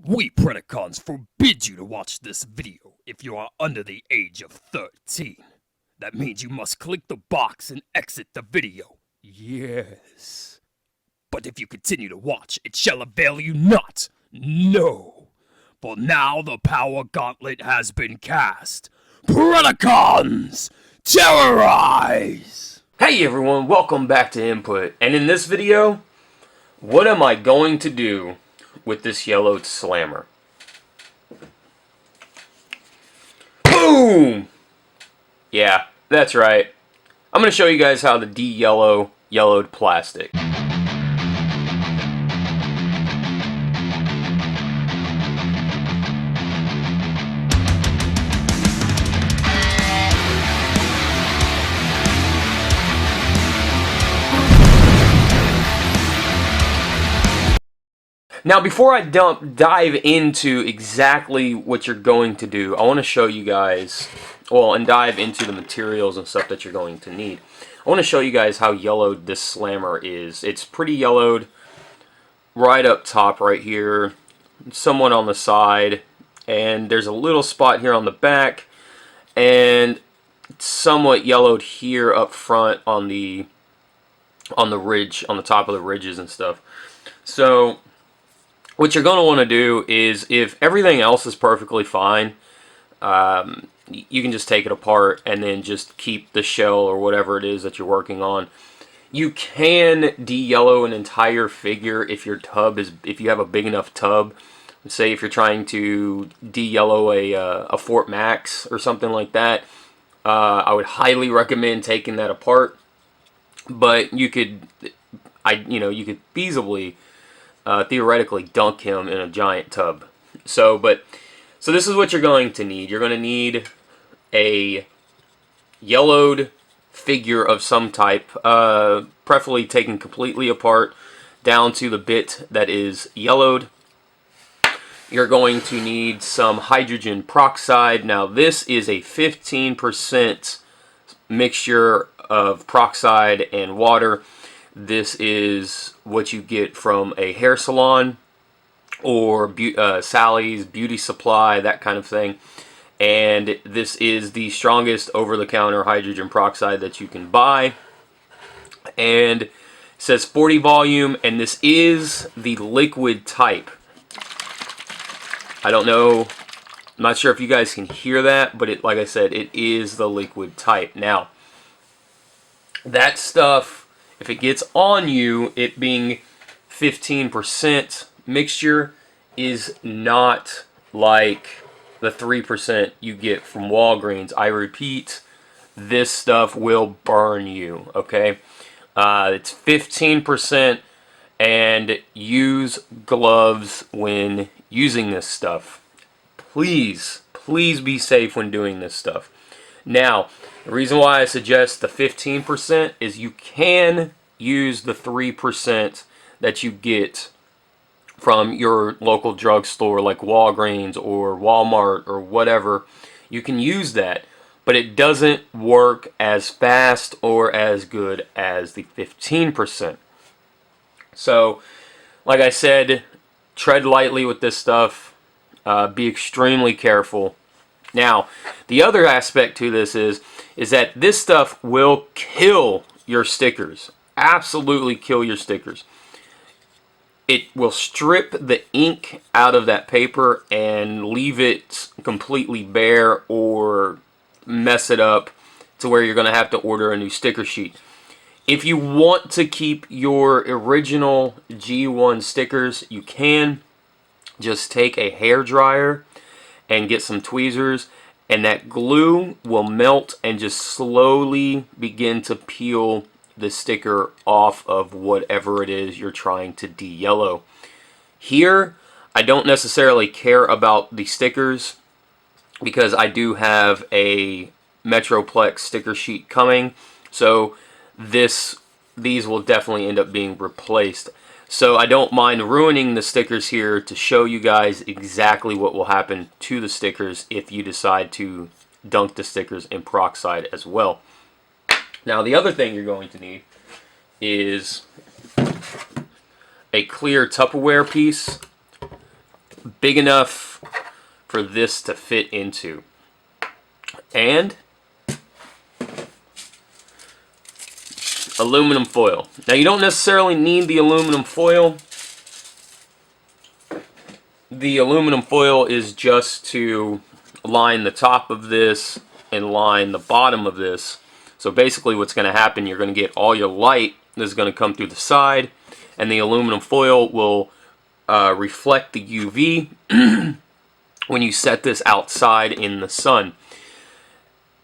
We Predacons forbid you to watch this video if you are under the age of 13. That means you must click the box and exit the video. Yes. But if you continue to watch, it shall avail you not. No. For now the power gauntlet has been cast. Predacons, terrorize! Hey everyone, welcome back to Input. And in this video, what am I going to do with this yellowed slammer? Boom! Yeah, that's right. I'm going to show you guys how to de-yellow yellowed plastic. Now, before I dive into exactly what you're going to do, I want to show you guys, and dive into the materials and stuff that you're going to need. I want to show you guys how yellowed this slammer is. It's pretty yellowed right up top right here, somewhat on the side, and there's a little spot here on the back, and somewhat yellowed here up front on the ridge, on the top of the ridges and stuff. So what you're going to want to do is, if everything else is perfectly fine, you can just take it apart and then just keep the shell or whatever it is that you're working on. You can de-yellow an entire figure if your tub is, if you have a big enough tub. Say if you're trying to de-yellow a Fort Max or something like that, I would highly recommend taking that apart. But you could, you could feasibly, theoretically dunk him in a giant tub. So this is what you're going to need. You're going to need a yellowed figure of some type, preferably taken completely apart down to the bit that is yellowed. You're going to need some hydrogen peroxide. Now this is a 15% mixture of peroxide and water. This is what you get from a hair salon or Sally's Beauty Supply, that kind of thing. And this is the strongest over-the-counter hydrogen peroxide that you can buy. And it says 40 volume, and this is the liquid type. I don't know, I'm not sure if you guys can hear that, but like I said, it is the liquid type. Now, that stuff, if it gets on you, it being 15% mixture, is not like the 3% you get from Walgreens. I repeat, this stuff will burn you, okay? It's 15%, and use gloves when using this stuff. Please, please be safe when doing this stuff. Now, the reason why I suggest the 15% is you can use the 3% that you get from your local drugstore like Walgreens or Walmart or whatever. You can use that, but it doesn't work as fast or as good as the 15%. So, like I said, tread lightly with this stuff. Be extremely careful. Now, the other aspect to this is that this stuff will kill your stickers. Absolutely kill your stickers. It will strip the ink out of that paper and leave it completely bare or mess it up to where you're going to have to order a new sticker sheet. If you want to keep your original G1 stickers, you can just take a hair dryer and get some tweezers, and that glue will melt and just slowly begin to peel the sticker off of whatever it is you're trying to de-yellow. Here, I don't necessarily care about the stickers because I do have a Metroplex sticker sheet coming, so these will definitely end up being replaced. So I don't mind ruining the stickers here to show you guys exactly what will happen to the stickers if you decide to dunk the stickers in peroxide as well. Now, the other thing you're going to need is a clear Tupperware piece big enough for this to fit into. And aluminum foil. Now you don't necessarily need the aluminum foil. The aluminum foil is just to line the top of this and line the bottom of this. So basically what's going to happen, you're going to get all your light that's going to come through the side, and the aluminum foil will reflect the UV when you set this outside in the sun.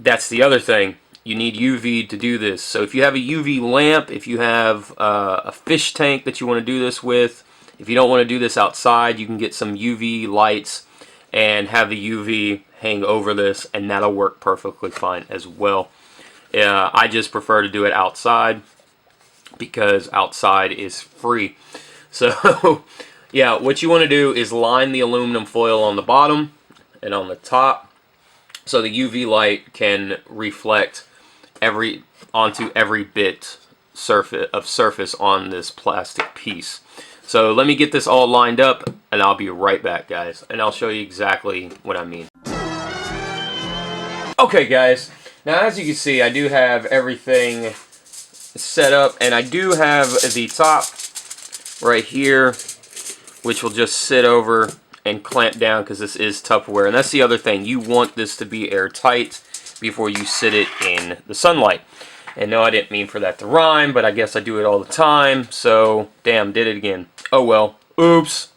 That's the other thing. You need UV to do this. So if you have a UV lamp, if you have a fish tank that you want to do this with, if you don't want to do this outside, you can get some UV lights and have the UV hang over this, and that'll work perfectly fine as well. I just prefer to do it outside because outside is free. So yeah, what you want to do is line the aluminum foil on the bottom and on the top so the UV light can reflect onto every bit of surface on this plastic piece. So let me get this all lined up and I'll be right back, guys, and I'll show you exactly what I mean. Okay guys, now as you can see, I do have everything set up, and I do have the top right here, which will just sit over and clamp down because this is Tupperware. And that's the other thing, you want this to be airtight before you sit it in the sunlight. And no, I didn't mean for that to rhyme, but I guess I do it all the time, so damn, did it again. Oh well, oops.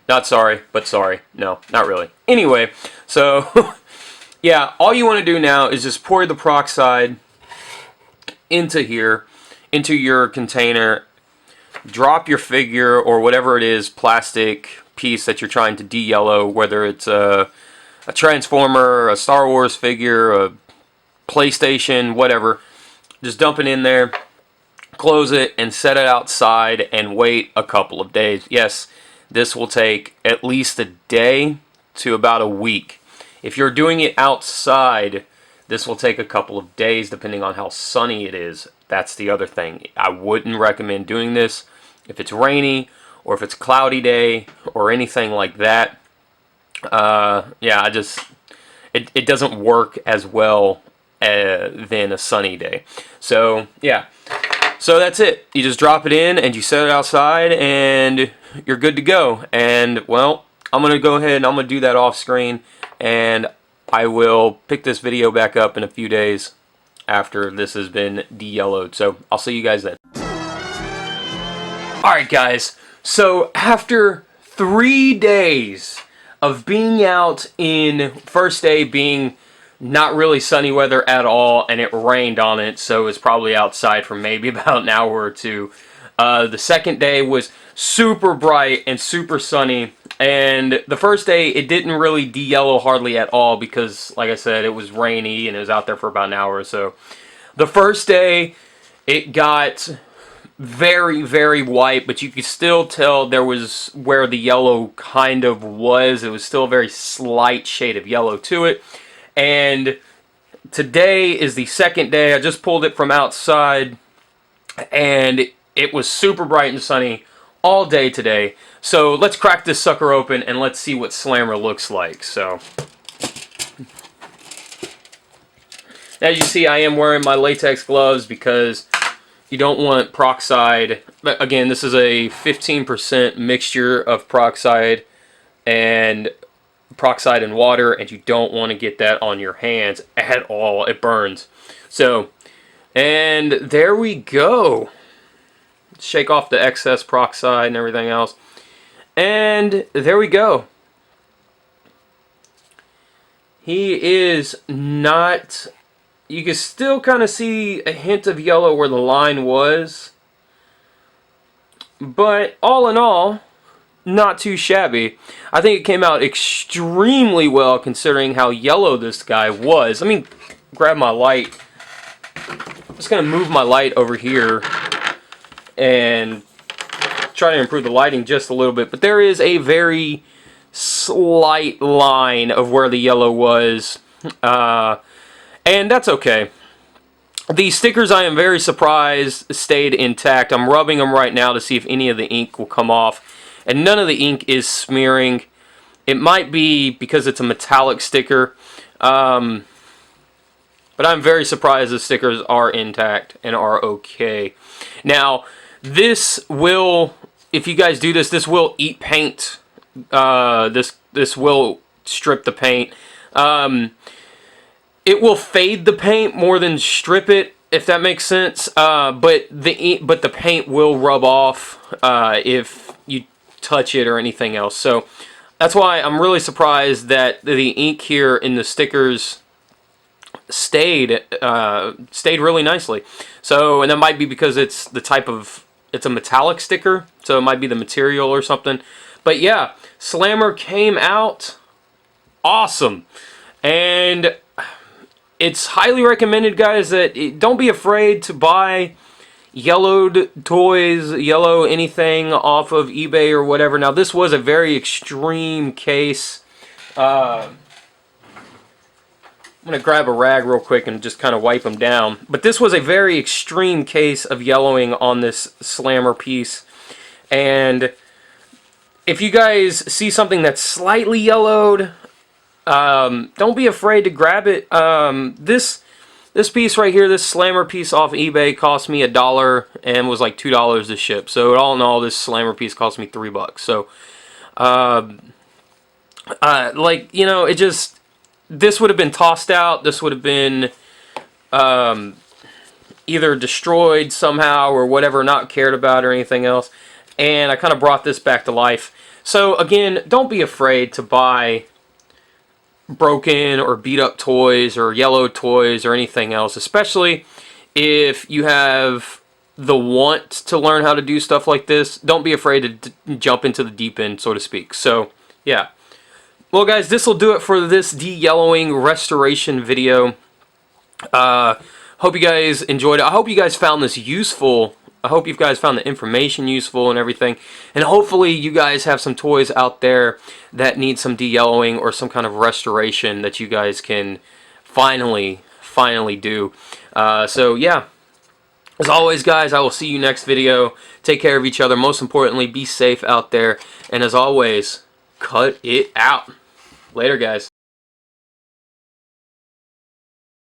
Not sorry, but sorry. No, not really. Anyway, so yeah, all you want to do now is just pour the peroxide into here, into your container, drop your figure or whatever it is, plastic piece that you're trying to de-yellow, whether it's a Transformer, a Star Wars figure, a PlayStation, whatever. Just dump it in there, close it, and set it outside and wait a couple of days. Yes, this will take at least a day to about a week. If you're doing it outside, this will take a couple of days depending on how sunny it is. That's the other thing. I wouldn't recommend doing this if it's rainy or if it's a cloudy day or anything like that. Yeah, it doesn't work as well than a sunny day. So yeah, so that's it. You just drop it in and you set it outside and you're good to go. And well, I'm gonna go ahead and I'm gonna do that off screen, and I will pick this video back up in a few days after this has been de-yellowed. So I'll see you guys then. Alright guys, so after 3 days of being out in, first day being not really sunny weather at all, and it rained on it, so it's probably outside for maybe about an hour or two. The second day was super bright and super sunny, and the first day it didn't really de-yellow hardly at all because, like I said, it was rainy and it was out there for about an hour or so. The first day it got very, very white, but you could still tell there was where the yellow kind of was. It was still a very slight shade of yellow to it. And today is the second day. I just pulled it from outside, and it was super bright and sunny all day today. So let's crack this sucker open and let's see what Slammer looks like. So as you see, I am wearing my latex gloves because you don't want peroxide. Again, this is a 15% mixture of peroxide and water, and you don't want to get that on your hands at all. It burns. So, and there we go. Shake off the excess peroxide and everything else. And there we go. He is not... You can still kind of see a hint of yellow where the line was. But all in all, not too shabby. I think it came out extremely well considering how yellow this guy was. Let me grab my light. I'm just going to move my light over here and try to improve the lighting just a little bit. But there is a very slight line of where the yellow was. And that's okay. The stickers, I am very surprised, stayed intact. I'm rubbing them right now to see if any of the ink will come off. And none of the ink is smearing. It might be because it's a metallic sticker, but I'm very surprised the stickers are intact and are okay. Now, this will, if you guys do this, this will eat paint. This will strip the paint. It will fade the paint more than strip it, if that makes sense. But the paint will rub off if you touch it or anything else. So that's why I'm really surprised that the ink here in the stickers stayed really nicely. So, and that might be because it's a metallic sticker, so it might be the material or something. But yeah, Slammer came out awesome, and it's highly recommended, guys, that don't be afraid to buy yellowed toys, yellow anything off of eBay or whatever. Now, this was a very extreme case. I'm going to grab a rag real quick and just kind of wipe them down. But this was a very extreme case of yellowing on this Slammer piece. And if you guys see something that's slightly yellowed, don't be afraid to grab it. This piece right here, this Slammer piece off eBay, cost me $1 and was like $2 to ship. So all in all, this Slammer piece cost me $3. So, like, you know, this would have been tossed out. This would have been either destroyed somehow or whatever, not cared about or anything else. And I kind of brought this back to life. So again, don't be afraid to buy broken or beat up toys or yellow toys or anything else, especially if you have the want to learn how to do stuff like this. Don't be afraid to jump into the deep end, so to speak. So yeah, well guys, this will do it for this de-yellowing restoration video. Hope you guys enjoyed it. I hope you guys found this useful. I hope you guys found the information useful and everything. And hopefully you guys have some toys out there that need some de-yellowing or some kind of restoration that you guys can finally do. So yeah, as always guys, I will see you next video. Take care of each other. Most importantly, be safe out there. And as always, cut it out. Later guys.